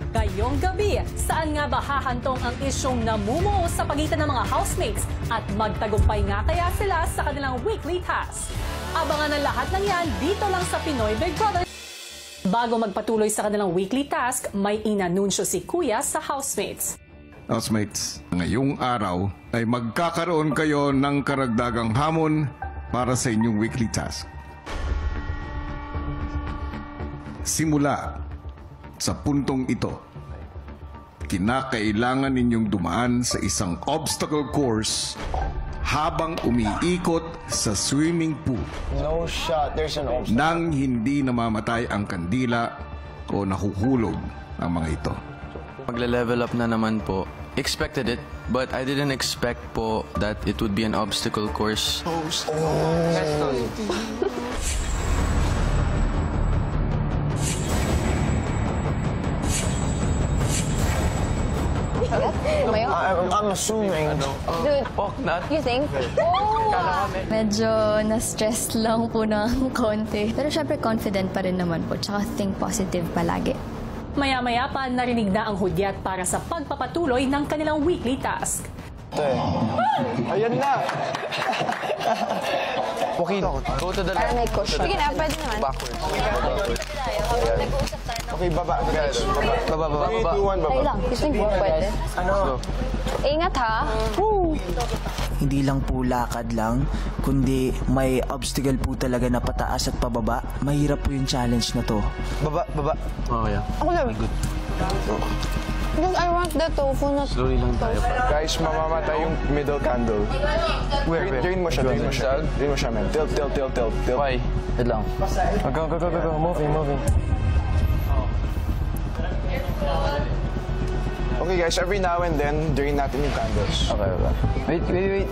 Ngayong gabi, saan nga ba hahantong ang isyong namumuo sa pagitan ng mga housemates at magtagumpay nga kaya sila sa kanilang weekly task? Abangan ang lahat ng yan dito lang sa Pinoy Big Brother. Bago magpatuloy sa kanilang weekly task, may inanunsyo si Kuya sa housemates. Housemates, ngayong araw ay magkakaroon kayo ng karagdagang hamon para sa inyong weekly task. Simula sa puntong ito, kinakailangan ninyong dumaan sa isang obstacle course habang umiikot sa swimming pool. No shot, there's an obstacle. Nang hindi namamatay ang kandila o nahuhulog ang mga ito. Magle-level up na naman po. Expected it, but I didn't expect po that it would be an obstacle course. I'm assuming. Dude, you think? Medyo na-stress lang po ng konti. Pero syempre confident pa rin naman po. Tsaka think positive palagi. Maya-maya pa narinig na ang hudyat para sa pagpapatuloy ng kanilang weekly task. Ayan na! Okay, go to the Para may cushion. Sige na, pwede naman. Okay, baba. Baba. 3, 2, 1, baba. Ay lang, you think pwede? Ingat ha. Hindi lang po lakad lang, kundi may obstacle po talaga na pataas at pababa. Mahirap po yung challenge na to. Baba. Oh, yeah. Ako lang. Because I want the tofu na... Slowly lang tayo. Guys, mamamatay yung middle candle. Drain mo siya, man. Tilt. Why? Wait lang. Go. Moving. Okay guys, every now and then, drain natin yung candles. Okay. Wait.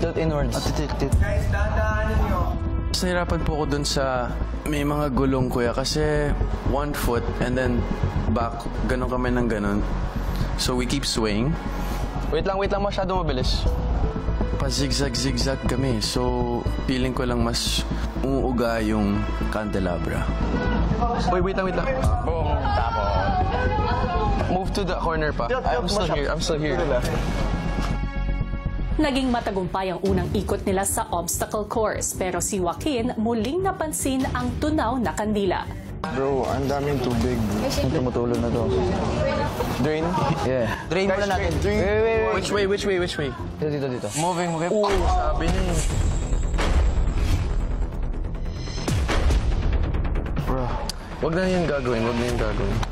Tilt inwards. Tilt. Nahirapan po ako dun sa may mga gulong, kuya, kasi 1 foot and then back, ganun kami ng ganun. So we keep swaying. Wait lang, masyado mabilis. Pa-zigzag kami. So feeling ko lang mas umuuga yung candelabra. Wait lang. Boom, tapos. Move to the corner pa. I'm still here. Naging matagumpay ang unang ikot nila sa obstacle course, pero si Joaquin muling napansin ang tunaw na kandila. Bro, ang daming tubig. Tumutulo na to. Drain? Yeah. Drain muna natin. Which way? Dito. Moving. Sabi niya eh. Bro, wag na yung gagawin.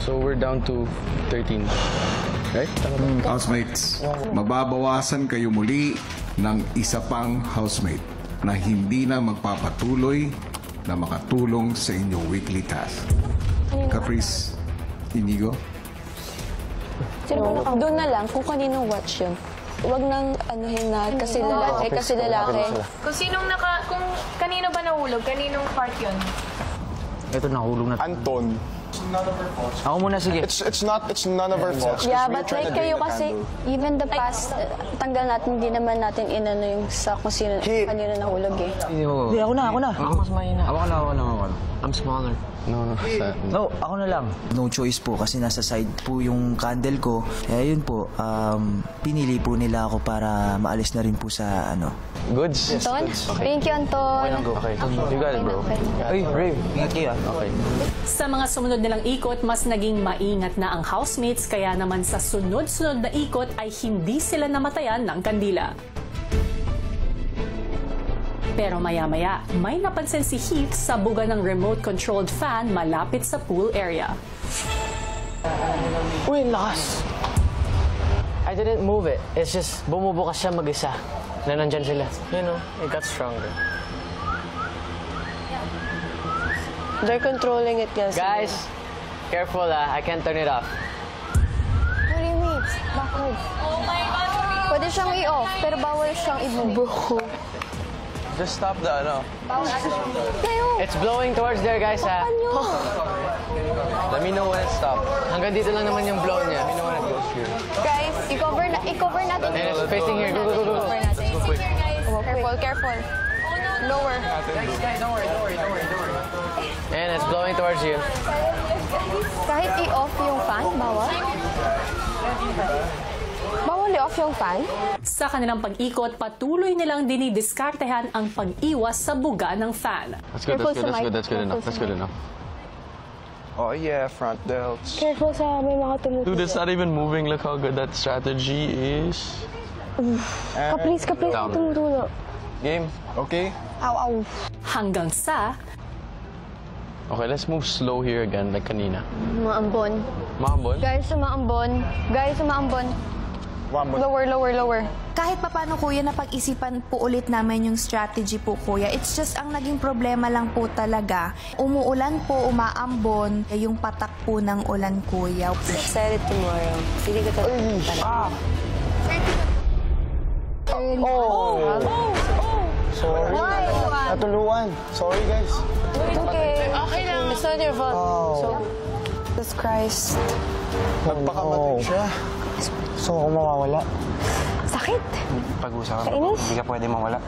So we're down to 13. Right? Housemates, mababawasan kayo muli ng isa pang housemate na hindi na magpapatuloy na makatulong sa inyong weekly task. Caprice, Inigo? Doon na lang kung kanino watch yun. Huwag nang anuhin na kasi lalaki. Kung kanino ba nahulog? Kaninong part yun? Ito, nahulog na. Anton. Ako muna, sige. It's none of our faults. Yeah, We but try like to drain kayo the kasi, candle. even the past, tanggal natin, hindi naman natin inano yung sa kung sino, kanino nahulog eh. Hindi, ako na. Ako mas mahina. Ako na. I'm smaller. No. No, ako na lang. No choice po kasi nasa side po yung candle ko. Kaya yun po, pinili po nila ako para maalis na rin po sa Goods? Anton? Thank you, Anton. Okay. You got it, bro. Ay, Rave, ingat kayo. Okay. Sa mga sumunod nilang ikot, mas naging maingat na ang housemates, kaya naman sa sunod-sunod na ikot ay hindi sila namatayan ng kandila. Pero maya-maya, may napansin si Heath sa buga ng remote-controlled fan malapit sa pool area. Uy, lakas! I didn't move it. It's just bumubukas siya mag-isa. Na nandyan sila. You know, it got stronger. They're controlling it, Guys, careful I can't turn it off. What do you mean? Bakit? Oh my God! Pwede siyang i-off, pero bawal siyang i-bro. Just stop the Kayo! It's blowing towards there, guys, ha? Let me know when it stops. Hanggang dito lang naman yung blow niya. Let me know when it goes here. Guys, i-cover natin. And it's facing here. Go. I-cover natin. Careful. Lower. Guys, don't worry. And it's blowing towards you. Kahit i-off yung fan, bawal? Bawal i-off yung fan? Sa kanilang pag-ikot, patuloy nilang dinidiskartehan ang pag-iwas sa buga ng fan. That's good, that's good enough. Oh yeah, front delts. Careful sa may mga tumutulo. Dude, it's not even moving. Look how good that strategy is. Ka-please, Down. tumutulo. Game, okay? Aw. Hanggang sa Okay, let's move slow here again, like kanina. Maambon. Mahambol? Guys, umaambon. Lower. Kahit papano kuya, napag-isipan po ulit namin yung strategy po kuya. It's just ang naging problema lang po talaga. Umuulan po, umaambon, yung patak po ng ulan kuya. Set it tomorrow. Hindi ko Sorry. Natuluan. Sorry, guys. Okay. Okay lang. It's not your fault. So, Jesus Christ. Nagpakamatay siya. So, ako mawawala. Sakit. Pag-usapan ko, hindi ka pwede mawala.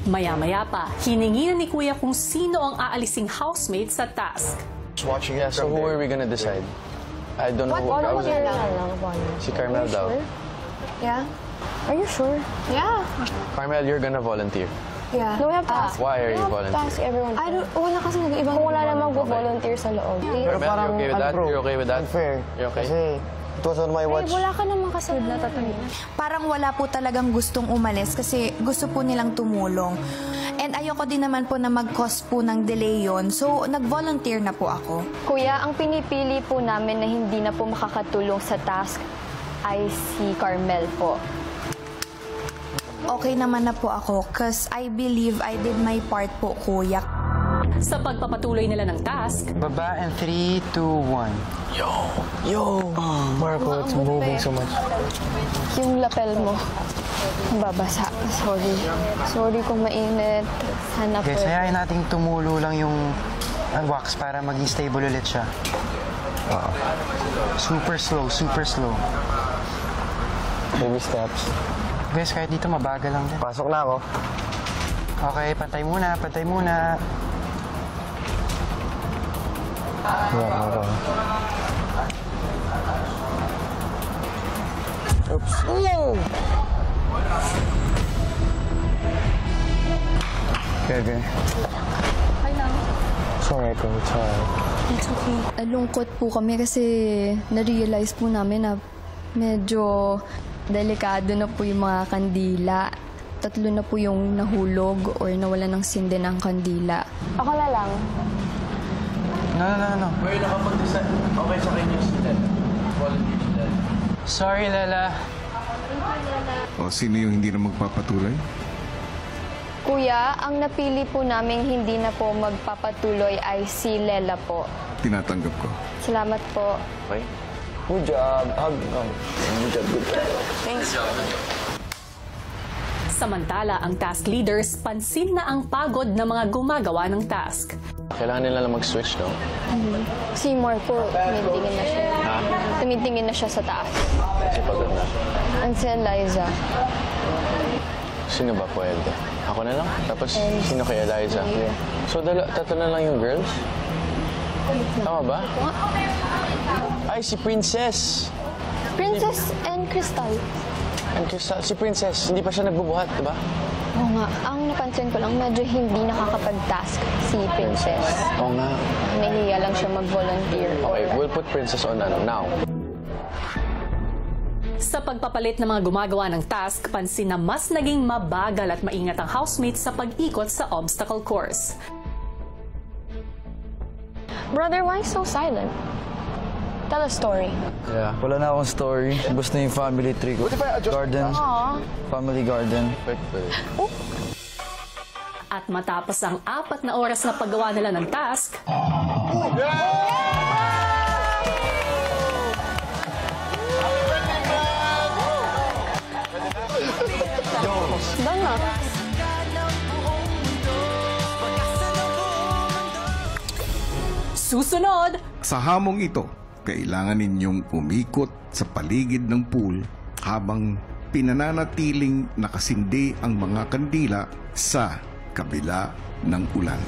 maya-maya pa, hiningi na ni Kuya kung sino ang aalising housemate sa task. Watching Yeah, so who are we gonna decide? I don't know. Si Carmel daw. Yeah? Are you sure? Yeah. Carmel, you're gonna volunteer. Yeah. No, we have to ask. Why are you volunteering? Ask everyone. Wala kasi nag-ibang. Kung wala namang go-volunteer sa loob. Carmel, you're okay with that? You're okay with that? Unfair. You're okay? Kasi it was on my watch. Wala ka naman kasi natatanggin. Parang wala po talagang gustong umalis kasi gusto po nilang tumulong. And ayoko din naman po na mag-cause po ng delay yon. So, nag-volunteer na po ako. Kuya, ang pinipili po namin na hindi na po makakatulong sa task ay si Carmel po. Okay naman na po ako because I believe I did my part po, kuya. Sa pagpapatuloy nila ng task, Baba and 3, 2, 1. Yo! Marco, it's moving so much. Yung lapel mo, babasa. Sorry kung mainit. Sana Okay, sayahin natin tumulo lang yung wax para maging stable ulit siya. Super slow, super slow. Baby steps. Guys, kahit dito mabagal lang din. Pasok na ako. Okay, pantay muna, pantay muna. Yeah, ako. Oops. Okay. Sorry, Echo. It's alright. It's okay. Nalungkot po kami kasi na-realize po namin na medyo delikado na po yung mga kandila. 3 na po yung nahulog or nawala ng sindi ng kandila. Ako na lang. No. Wait, nakapag-decide. Okay sa akin yung student. Volunteer student. Sorry, Lela. O sino yung hindi na magpapatuloy? Kuya, ang napili po namin hindi na po magpapatuloy ay si Lela po. Tinatanggap ko. Salamat po. Okay. Good job. Good job. Thanks. samantala ang task leaders pansin na ang pagod ng mga gumagawa ng task. Kailangan nila lang mag-switch, no? Si Marco, tumitingin na siya. Tumitingin na siya sa taas. Kasi pagod na. Ang si Eliza. Sino ba pwede? Ako na lang? Tapos sino kay Eliza? So, tatlo na lang yung girls? Tama ba? Ay, si Princess! Princess and Crystal. And Crystal, si Princess, hindi pa siya nagbubuhat, diba? Oo nga. Ang napansin ko lang, medyo hindi nakakapag-task si Princess. Oo nga. Nahihiya lang siya mag-volunteer. Okay, we'll put Princess on now. Sa pagpapalit ng mga gumagawa ng task, pansin na mas naging mabagal at maingat ang housemates sa pag-ikot sa obstacle course. Brother, why so silent? Tell a story. Yeah, wala na akong story. Basta yung family tree ko. Garden. Family garden. At matapos ang 4 na oras na paggawa nila ng task, susunod! Sa hamong ito, kailangan ninyong umikot sa paligid ng pool habang pinananatiling nakasindi ang mga kandila sa kabila ng ulan.